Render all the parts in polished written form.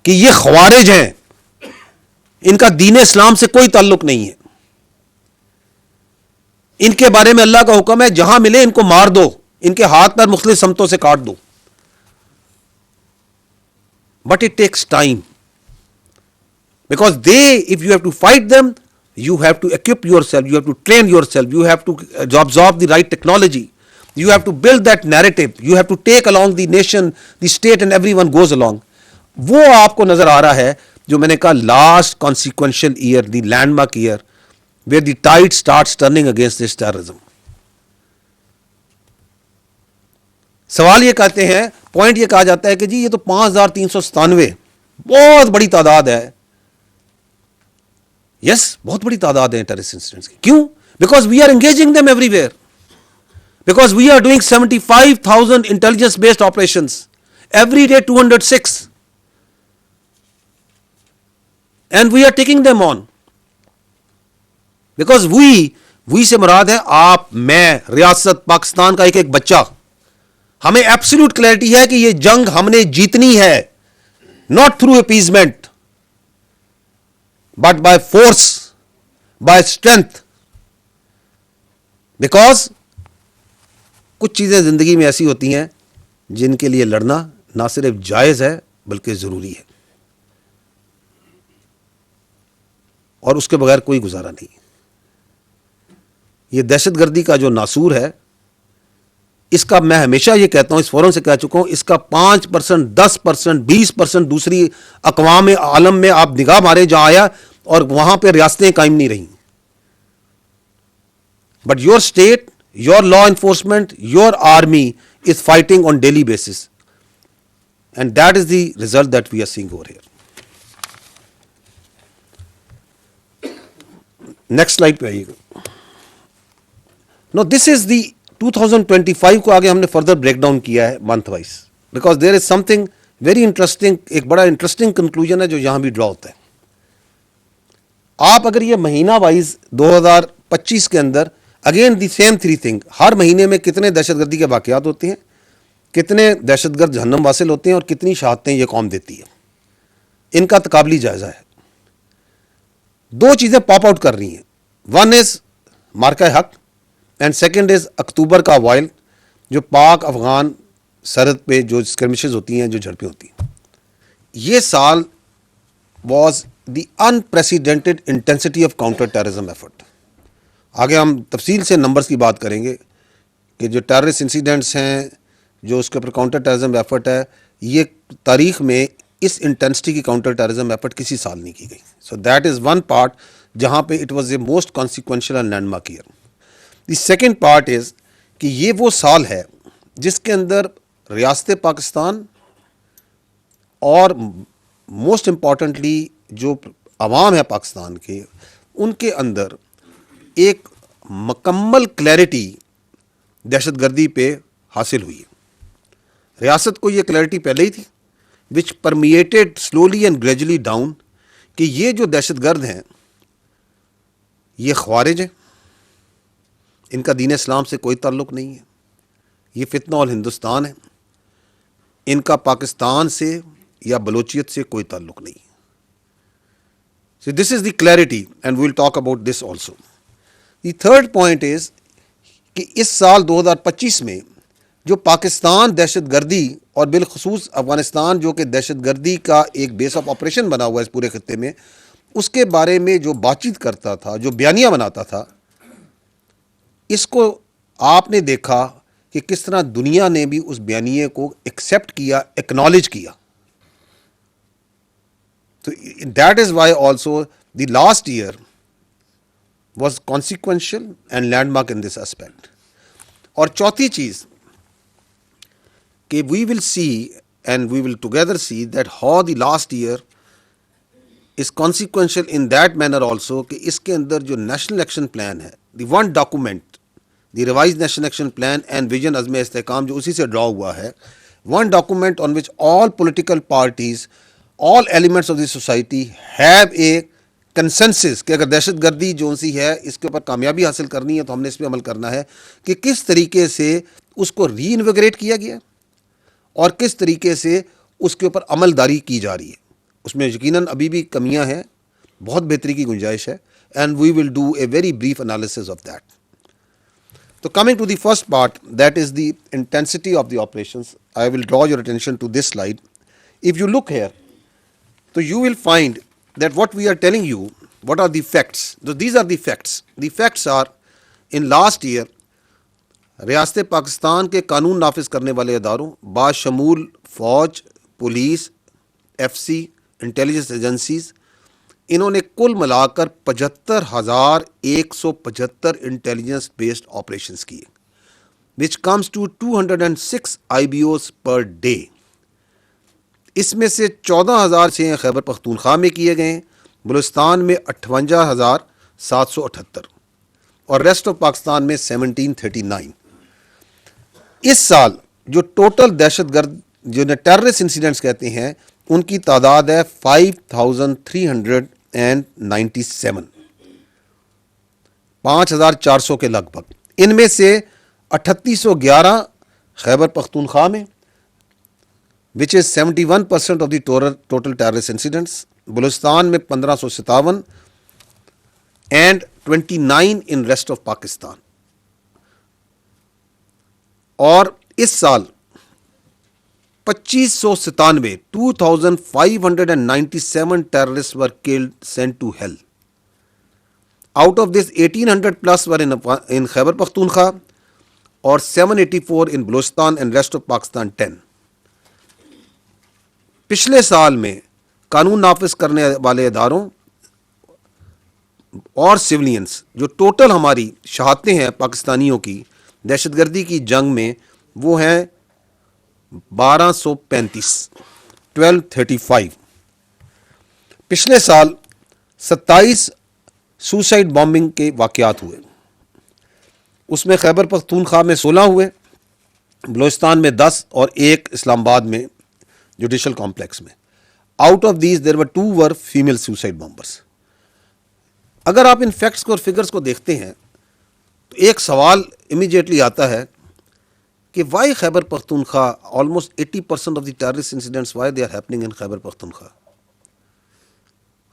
کہ یہ خوارج ہیں, ان کا دین اسلام سے کوئی تعلق نہیں ہے, ان کے بارے میں اللہ کا حکم ہے جہاں ملے ان کو مار دو, ان کے ہاتھ پر مختلف سمتوں سے کاٹ دو. But it takes time, because if you have to fight them, you have to equip yourself, you have to train yourself, you have to absorb the right technology, you have to build that narrative, you have to take along the nation, the state, and everyone goes along. وہ آپ کو نظر آ رہا ہے جو میں نے کہا last consequential year, the landmark year, where the tide starts turning against this terrorism. سوال یہ کہتے ہیں, پوائنٹ یہ کہا جاتا ہے کہ جی یہ تو 5397 بہت بڑی تعداد ہے. یس, بہت بڑی تعداد ہے ٹیررسٹ انسیڈنٹس کی. کیوں؟ Because we are engaging them everywhere, because we are doing 75,000 intelligence based operations every day, 206, and we are taking them on. Because we سے مراد ہے آپ, میں, ریاست پاکستان کا ایک ایک بچہ. ہمیں ایبسولوٹ کلیئرٹی ہے کہ یہ جنگ ہم نے جیتنی ہے, not through appeasement but by force, by strength. Because کچھ چیزیں زندگی میں ایسی ہوتی ہیں جن کے لیے لڑنا نہ صرف جائز ہے بلکہ ضروری ہے, اور اس کے بغیر کوئی گزارا نہیں. یہ دہشت گردی کا جو ناسور ہے, اس کا میں ہمیشہ یہ کہتا ہوں, اس فورم سے کہہ چکا ہوں, اس کا 5%, 10%, 20% دوسری اقوام عالم میں آپ نگاہ مارے جہاں آیا, اور وہاں پہ ریاستیں قائم نہیں رہیں. But your state, your law enforcement, your army is fighting on daily basis, and that is the result that we are seeing over here. Next slide پہ آئیے گا. نو دس از دی 2025 کو آگے ہم نے فردر بریک ڈاؤن کیا ہے month wise, because there is some thing very interesting, ایک بڑا انٹرسٹنگ کنکلوژن ہے جو یہاں بھی ڈرا ہوتا ہے. آپ اگر یہ مہینہ وائز 2025 کے اندر, اگین دی سیم 3 تھنگ, ہر مہینے میں کتنے دہشت گردی کے واقعات ہوتے ہیں, کتنے دہشت گرد جہنم واصل ہوتے ہیں, اور کتنی شہادتیں یہ قوم دیتی ہے, ان کا تقابلی جائزہ ہے. 2 چیزیں پاپ آؤٹ کر رہی ہیں. ون از مارکہ حق, اینڈ سیکنڈ از اکتوبر کا وائل, جو پاک افغان سرحد پہ جو اسکرمشز ہوتی ہیں, جو جھڑپیں ہوتی ہیں. یہ سال was the unprecedented intensity of counter terrorism effort. آگے ہم تفصیل سے نمبرز کی بات کریں گے کہ جو ٹیررسٹ انسیڈنٹس ہیں, جو اس کے اوپر کاؤنٹر ٹیررزم ایفرٹ ہے, یہ تاریخ میں اس انٹینسٹی کی کاؤنٹر ٹیررزم ایفرٹ کسی سال نہیں کی گئی. So that is one part جہاں پہ it was a most consequential and landmark year. The second part is کہ یہ وہ سال ہے جس کے اندر ریاست پاکستان اور موسٹ امپورٹنٹلی جو عوام ہے پاکستان کے, ان کے اندر ایک مکمل کلیئرٹی دہشت گردی پہ حاصل ہوئی ہے. ریاست کو یہ کلیئرٹی پہلے ہی تھی, which permitted slowly and gradually down, کہ یہ جو دہشت گرد ہیں یہ خوارج ہیں, ان کا دین اسلام سے کوئی تعلق نہیں ہے, یہ فتنہ الہندوستان ہے, ان کا پاکستان سے یا بلوچیت سے کوئی تعلق نہیں ہے. So this is the clarity and we will talk about this also. The third point is کہ اس سال 2025 میں جو پاکستان دہشت گردی اور بالخصوص افغانستان جو کہ دہشت گردی کا ایک بیس آف آپریشن بنا ہوا ہے اس پورے خطے میں, اس کے بارے میں جو بات چیت کرتا تھا, جو بیانیہ بناتا تھا, اس کو آپ نے دیکھا کہ کس طرح دنیا نے بھی اس بیانیے کو ایکسیپٹ کیا, ایکنالج کیا. So that is why also the last year was consequential and landmark in this aspect. اور چوتھی چیز کہ we will see and we will together see that how the last year is consequential in that manner also کہ اس کے اندر جو national action plan ہے, the one document, the revised national action plan and vision عزم استحکام جو اسی سے ڈرا ہوا ہے, one document on which all political parties, all elements of the society have a consensus کہ اگر دہشت گردی جو سی ہے اس کے اوپر کامیابی حاصل کرنی ہے تو ہم نے اس پہ عمل کرنا ہے, کہ کس طریقے سے اس کو ری انویگریٹ کیا گیا اور کس طریقے سے اس کے اوپر عمل داری کی جا رہی ہے. اس میں یقیناً ابھی بھی کمیاں ہیں, بہت بہتری کی گنجائش ہے, and we will do a very brief analysis of that. So coming to the first part, that is the intensity of the operations, I will draw your attention to this slide. If you look here, so you will find that what we are telling you, what are the facts? So these are the facts. The facts are, in last year, ریاست پاکستان کے قانون نافذ کرنے والے اداروں باشمول فوج, پولیس, ایف سی, انٹیلیجنس ایجنسیز, انہوں نے کل ملا کر 75,175 انٹیلیجنس بیسڈ آپریشنز کیے, which comes to 206 IBOs per day. اس میں سے 14,000 سے خیبر پختونخوا میں کیے گئے, بلوچستان میں 58,778 اور ریسٹ آف پاکستان میں 1739. اس سال جو ٹوٹل دہشت گرد جو ٹیررسٹ انسیڈنٹس کہتے ہیں ان کی تعداد ہے 5,397, 5,400 کے لگ بھگ. ان میں سے 3,811 خیبر پختونخوا میں, which is 71% of the total terrorist incidents. Balochistan میں 1,557 and 29 in rest of Pakistan. اور اس سال 2,597 terrorists were killed, sent to hell. Out of this 1,800 plus were in Khyber Pakhtunkhwa اور 784 in Balochistan and rest of Pakistan 10. پچھلے سال میں قانون نافذ کرنے والے اداروں اور سولینس جو ٹوٹل ہماری شہادتیں ہیں پاکستانیوں کی دہشت گردی کی جنگ میں, وہ ہیں 1,235. پچھلے سال 27 سوسائڈ بامبنگ کے واقعات ہوئے, اس میں خیبر پختونخوا میں 16 ہوئے, بلوچستان میں 10 اور 1 اسلام آباد میں جوڈیشل کمپلیکس میں. Out of these there were 2 were female suicide bombers. اگر آپ ان فیکٹس کو اور فگرس کو دیکھتے ہیں تو ایک سوال امیجیٹلی آتا ہے کہ why Khyber Pakhtunkhwa, almost 80% of the terrorist incidents why they are happening in Khyber Pakhtunkhwa.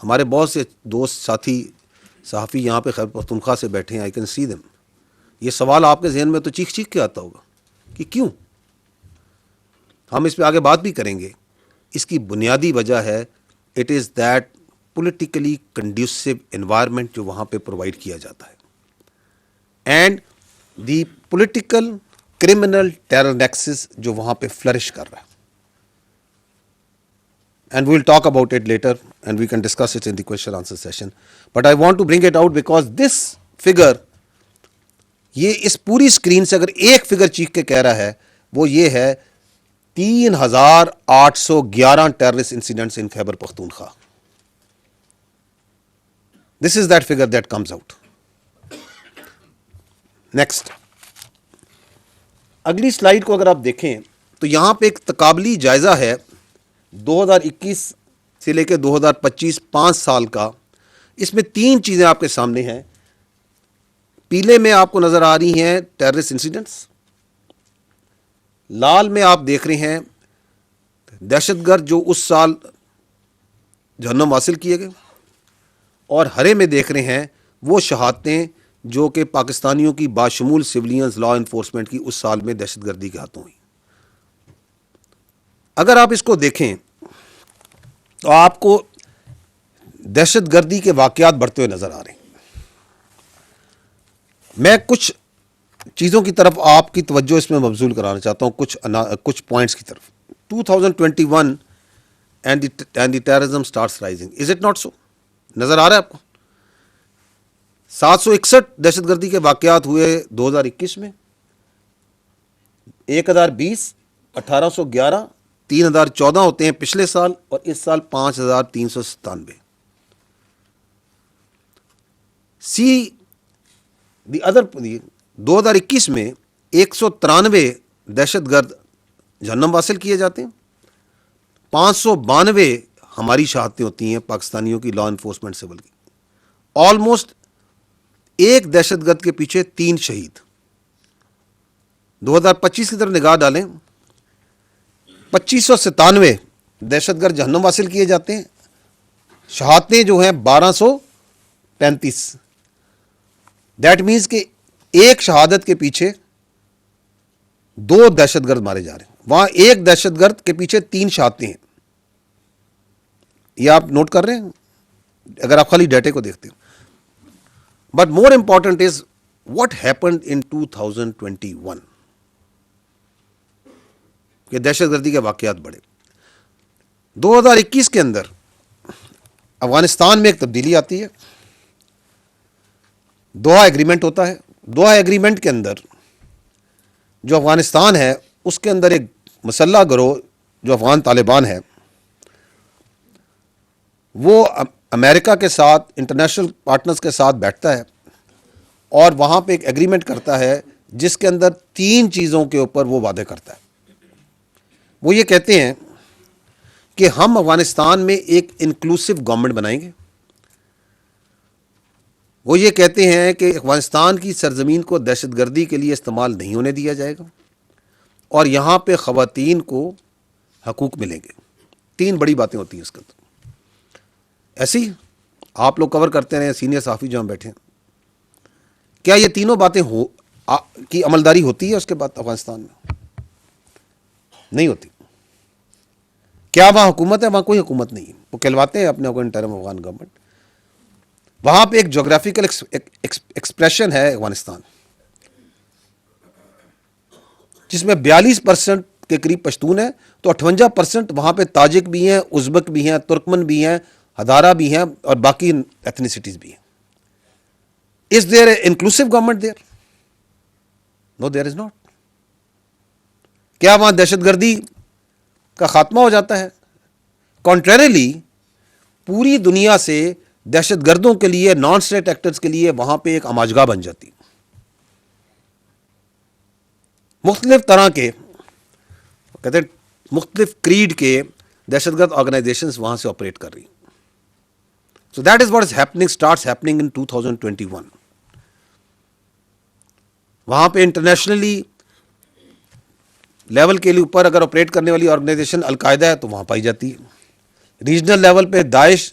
ہمارے بہت سے دوست ساتھی صحافی یہاں پہ خیبر پختونخوا سے بیٹھے ہیں, آئی کین سی دیم. یہ سوال آپ کے ذہن میں تو چیخ چیخ کے آتا ہوگا کہ کیوں. ہم اس پہ آگے بات بھی کریں گے. اس کی بنیادی وجہ ہے it is that politically conducive environment جو وہاں پہ پرووائڈ کیا جاتا ہے, and the political criminal terror nexus جو وہاں پہ فلرش کر رہا ہے. And we will talk about it later and we can discuss it in the question answer session, but I want to bring it out because this figure, یہ اس پوری screen سے اگر ایک فگر چیخ کے کہہ رہا ہے وہ یہ ہے 3,811 terrorist incidents in Khyber Pakhtunkhwa. This is that figure that comes out. Next. اگلی سلائیڈ کو اگر آپ دیکھیں تو یہاں پہ ایک تقابلی جائزہ ہے 2021 سے لے کے 2025 5 سال کا. اس میں 3 چیزیں آپ کے سامنے ہیں. پیلے میں آپ کو نظر آ رہی ہیں ٹیررسٹ انسیڈنٹس, لال میں آپ دیکھ رہے ہیں دہشت گرد جو اس سال جہنم حاصل کیے گئے, اور ہرے میں دیکھ رہے ہیں وہ شہادتیں جو کہ پاکستانیوں کی باشمول سولینز لا انفورسمنٹ کی اس سال میں دہشت گردی کے ہاتھوں ہوئی. اگر آپ اس کو دیکھیں تو آپ کو دہشت گردی کے واقعات بڑھتے ہوئے نظر آ رہے ہیں. میں کچھ چیزوں کی طرف آپ کی توجہ اس میں مبذول کرانا چاہتا ہوں, کچھ پوائنٹس کی طرف. 2021 and the terrorism starts rising. Is it not so? نظر آ رہا ہے آپ کو 761 دہشت گردی کے واقعات ہوئے 2021 میں, 1,020, 1,811, 3,014 ہوتے ہیں پچھلے سال, اور اس سال 5,397. سی دی ادر 2021 میں 193 دہشت گرد جہنم حاصل کیے جاتے ہیں, 592 ہماری شہادتیں ہوتی ہیں پاکستانیوں کی لا انفورسمنٹ سول کی. آلموسٹ ایک دہشت گرد کے پیچھے 3 شہید. 2025 کی طرف نگاہ ڈالیں, 2,597 دہشت گرد جہنم حاصل کیے جاتے ہیں, شہادتیں جو ہیں 1235. دیٹ مینس کہ ایک شہادت کے پیچھے 2 دہشت گرد مارے جا رہے ہیں. وہاں ایک دہشت گرد کے پیچھے 3 شہادتیں ہیں. یہ آپ نوٹ کر رہے ہیں اگر آپ خالی ڈیٹے کو دیکھتے ہیں. But more important is what happened in 2021 کہ دہشت گردی کے واقعات بڑھے. 2021 کے اندر افغانستان میں ایک تبدیلی آتی ہے. دوحہ ایگریمنٹ ہوتا ہے. دوحہ ایگریمنٹ کے اندر جو افغانستان ہے اس کے اندر ایک مسلح گروہ جو افغان طالبان ہے وہ امریکہ کے ساتھ انٹرنیشنل پارٹنرز کے ساتھ بیٹھتا ہے اور وہاں پہ ایک ایگریمنٹ کرتا ہے جس کے اندر 3 چیزوں کے اوپر وہ وعدے کرتا ہے. وہ یہ کہتے ہیں کہ ہم افغانستان میں ایک انکلوسو گورنمنٹ بنائیں گے. وہ یہ کہتے ہیں کہ افغانستان کی سرزمین کو دہشت گردی کے لیے استعمال نہیں ہونے دیا جائے گا اور یہاں پہ خواتین کو حقوق ملیں گے. 3 بڑی باتیں ہوتی ہیں اس کے اندر. ایسی آپ لوگ کور کرتے رہے سینئر صحافی جو ہم بیٹھے ہیں, کیا یہ تینوں باتیں کی عملداری ہوتی ہے اس کے بعد افغانستان میں؟ نہیں ہوتی. کیا وہاں حکومت ہے؟ وہاں کوئی حکومت نہیں ہے. وہ کہلواتے ہیں اپنے کو انٹرم افغان گورنمنٹ. وہاں پہ ایک جغرافیکل ایکسپریشن ہے افغانستان جس میں 42% کے قریب پشتون ہیں, تو 58% وہاں پہ تاجک بھی ہیں, ازبک بھی ہیں, ترکمن بھی ہیں, ہزارہ بھی ہیں اور باقی ایتھنیسٹیز بھی ہیں. Is there an inclusive government there? No, there is not. کیا وہاں دہشت گردی کا خاتمہ ہو جاتا ہے؟ کنٹریریلی پوری دنیا سے دہشت گردوں کے لیے, نان اسٹیٹ ایکٹرز کے لیے وہاں پہ ایک آماجگاہ بن جاتی. مختلف طرح کے کہتے ہیں مختلف کریڈ کے دہشت گرد آرگنائزیشنز وہاں سے آپریٹ کر رہی. So that is what is happening, starts happening in 2021. وہاں پہ انٹرنیشنلی لیول کے لیے اوپر اگر آپریٹ کرنے والی آرگنائزیشن القاعدہ ہے تو وہاں پائی جاتی ہے. ریجنل لیول پہ داعش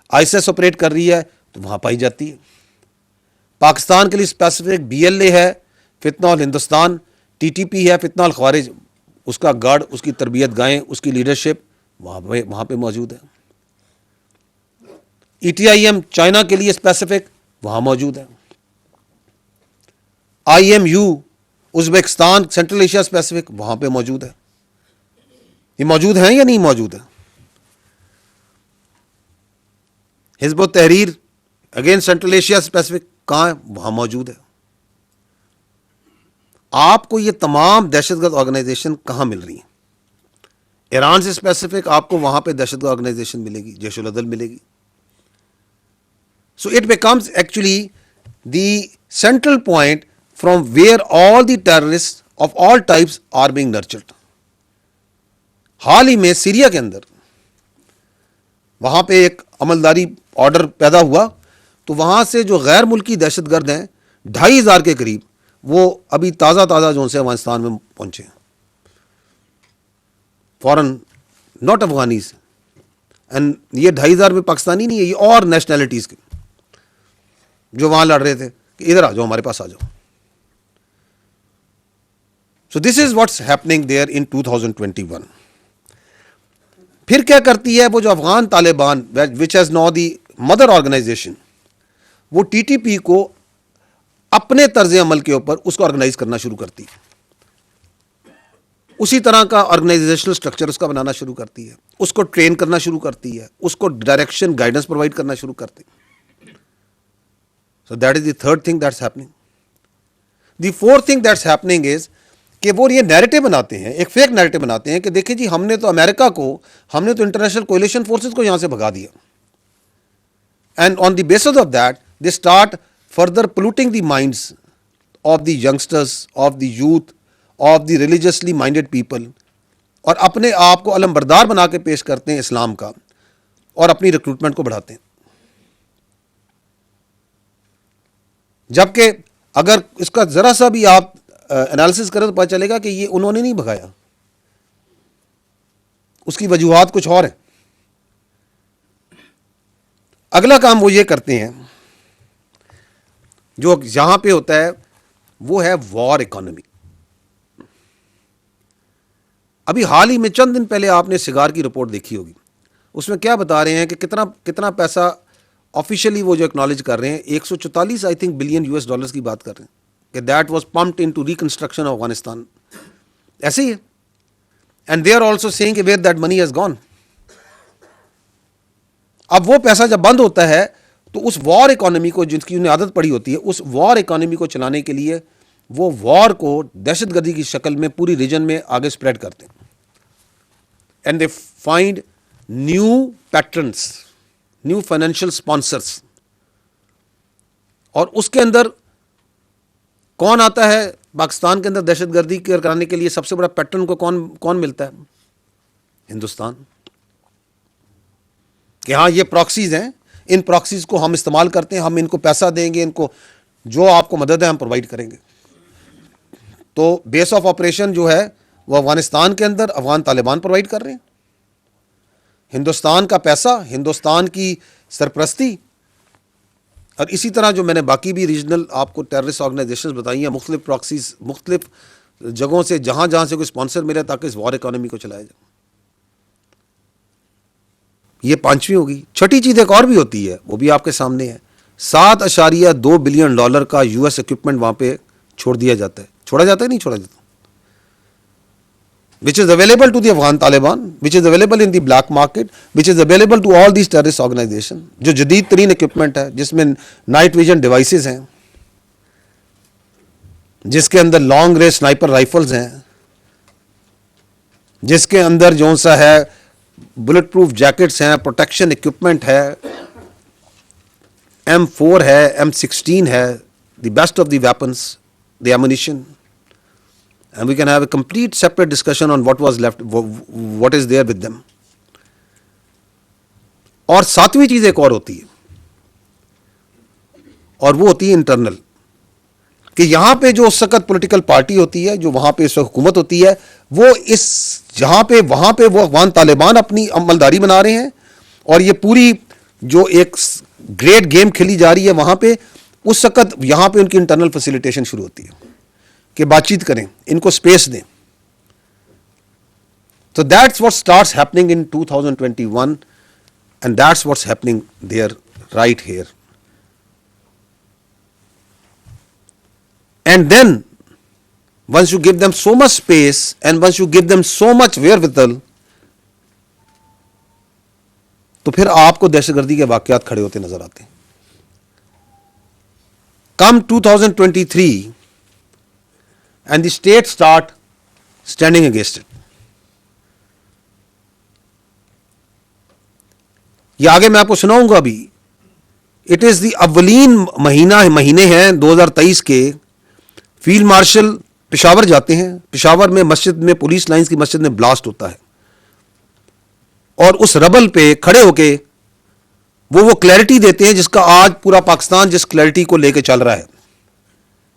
ISIS آپریٹ کر رہی ہے تو وہاں پائی جاتی ہے. پاکستان کے لیے اسپیسیفک BLA ہے, فتنہ الہندوستان, TTP ہے, فتنہ الخوارج, اس کا گارڈ, اس کی تربیت گاہیں, اس کی لیڈرشپ وہاں پہ موجود ہے. ETIM چائنا کے لیے اسپیسیفک وہاں موجود ہے. IMU Uzbekistan central Asia specific وہاں پہ موجود ہے. یہ موجود ہیں یا نہیں موجود ہے؟ حزب التحریر اگین سینٹرل ایشیا اسپیسیفک کہاں ہے؟ وہاں موجود ہے. آپ کو یہ تمام دہشت گرد آرگنائزیشن کہاں مل رہی ہیں؟ ایران سے اسپیسیفک آپ کو وہاں پہ دہشت گرد آرگنائزیشن ملے گی, جیش العدل ملے گی. So it becomes actually the central point from where all the terrorists of all types are being nurtured. حال ہی میں سیریا کے اندر وہاں پہ ایک عملداری آرڈر پیدا ہوا تو وہاں سے جو غیر ملکی دہشت گرد ہیں 2,500 کے قریب وہ ابھی تازہ جو سے افغانستان میں پہنچے ہیں. فورن ناٹ افغانیز, اینڈ یہ 2,500 میں پاکستانی نہیں ہے, یہ اور نیشنلٹیز کے جو وہاں لڑ رہے تھے کہ ادھر آ جاؤ, ہمارے پاس آ جاؤ. So this is what's happening there in 2021. پھر کیا کرتی ہے وہ جو Afghan Taliban which has now the mother organisation, وہ TTP کو اپنے طرز عمل کے اوپر اس کو آرگنائز کرنا شروع کرتی ہے. اسی طرح کا آرگنائزیشنل اسٹرکچر اس کا بنانا شروع کرتی ہے, اس کو ٹرین کرنا شروع کرتی ہے, اس کو ڈائریکشن گائیڈنس پرووائڈ کرنا شروع کرتی ہے. So that is the third thing that's happening. The fourth thing that's happening is کہ وہ یہ نیریٹو بناتے ہیں, ایک فیک نیریٹو بناتے ہیں کہ دیکھیں جی ہم نے تو امریکہ کو, ہم نے تو انٹرنیشنل کولیشن فورسز کو یہاں سے بھگا دیا. And on the basis of that they start further polluting the minds of the youngsters, of the youth, of the religiously minded people, اور اپنے آپ کو علمبردار بنا کے پیش کرتے ہیں اسلام کا اور اپنی ریکروٹمنٹ کو بڑھاتے ہیں. جبکہ اگر اس کا ذرا سا بھی آپ انالیسس کریں تو پتہ چلے گا کہ یہ انہوں نے نہیں بھگایا, اس کی وجوہات کچھ اور ہیں. اگلا کام وہ یہ کرتے ہیں جو یہاں پہ ہوتا ہے وہ ہے وار اکانومی. ابھی حال ہی میں چند دن پہلے آپ نے سگار کی رپورٹ دیکھی ہوگی. اس میں کیا بتا رہے ہیں کہ کتنا پیسہ آفیشلی وہ جو اکنالج کر رہے ہیں 144 I think billion US dollars کی بات کر رہے ہیں کہ that was pumped into reconstruction of Afghanistan. ایسے ہی ہے. And they are also seeing کہ where that money has gone. اب وہ پیسہ جب بند ہوتا ہے تو اس وار اکانومی کو جس کی انہیں عادت پڑی ہوتی ہے اس وار اکانومی کو چلانے کے لیے وہ وار کو دہشت گردی کی شکل میں پوری ریجن میں آگے اسپریڈ کرتے ہیں. And they find new patterns, new financial sponsors. اور اس کے اندر کون آتا ہے پاکستان کے اندر دہشت گردی کرانے کے لیے سب سے بڑا پیٹرن کو کون ملتا ہے؟ ہندوستان. کہ ہاں یہ پراکسیز ہیں, ان پراکسیز کو ہم استعمال کرتے ہیں, ہم ان کو پیسہ دیں گے, ان کو جو آپ کو مدد ہے ہم پرووائڈ کریں گے. تو بیس آف آپریشن جو ہے وہ افغانستان کے اندر افغان طالبان پرووائڈ کر رہے ہیں. ہندوستان کا پیسہ, ہندوستان کی سرپرستی, اور اسی طرح جو میں نے باقی بھی ریجنل آپ کو ٹیررسٹ آرگنائزیشنز بتائی ہیں, مختلف پراکسیز مختلف جگہوں سے جہاں سے کوئی اسپانسر ملے تاکہ اس وار اکانومی کو چلایا جائے. یہ پانچویں ہوگی. چھٹی چیز ایک اور بھی ہوتی ہے, وہ بھی آپ کے سامنے ہے. 7.2 بلین ڈالر کا US اکوپمنٹ وہاں پہ چھوڑ دیا جاتا ہے. چھوڑا جاتا ہے نہیں چھوڑا جاتا, which is available to the Afghan Taliban, which is available in the black market, which is available to all these terrorist organizations. جو جدید ترین اکوپمنٹ ہے جس میں نائٹ ویژن ڈیوائسز ہیں, جس کے اندر لانگ رینج سنائپر رائفلز ہیں, جس کے اندر جو سا ہے بلٹ پروف جیکٹس ہیں, پروٹیکشن اکوپمنٹ ہے, M4 ہے, M16 ہے, the best of the weapons, the ammunition. And we can have a complete separate discussion on what was left, what is there with them. اور ساتویں چیز ایک اور ہوتی ہے, اور وہ ہوتی ہے انٹرنل. کہ یہاں پہ جو اس وقت پولیٹیکل پارٹی ہوتی ہے, جو وہاں پہ اس وقت حکومت ہوتی ہے, وہ وہاں پہ وہ افغان طالبان اپنی عملداری بنا رہے ہیں, اور یہ پوری جو ایک گریٹ گیم کھیلی جا رہی ہے وہاں پہ, اس وقت یہاں پہ ان کی انٹرنل فیسیلیٹیشن شروع ہوتی ہے کہ بات چیت کریں, ان کو اسپیس دیں. So that's what starts happening in 2021, and that's what's happening there right here. And then once you give them so much space and once you give them so much wherewithal, تو پھر آپ کو دہشت گردی کے واقعات کھڑے ہوتے نظر آتے ہیں. Come 2023 and the state start standing against it. یہ آگے میں آپ کو سناؤں گا ابھی. اٹ از دی اولین مہینے ہیں 2023 کے. فیلڈ مارشل پشاور جاتے ہیں. پشاور میں مسجد میں, پولیس لائنز کی مسجد میں بلاسٹ ہوتا ہے, اور اس ربل پہ کھڑے ہو کے وہ کلیئرٹی دیتے ہیں جس کا آج پورا پاکستان جس کلیئرٹی کو لے کے چل رہا ہے.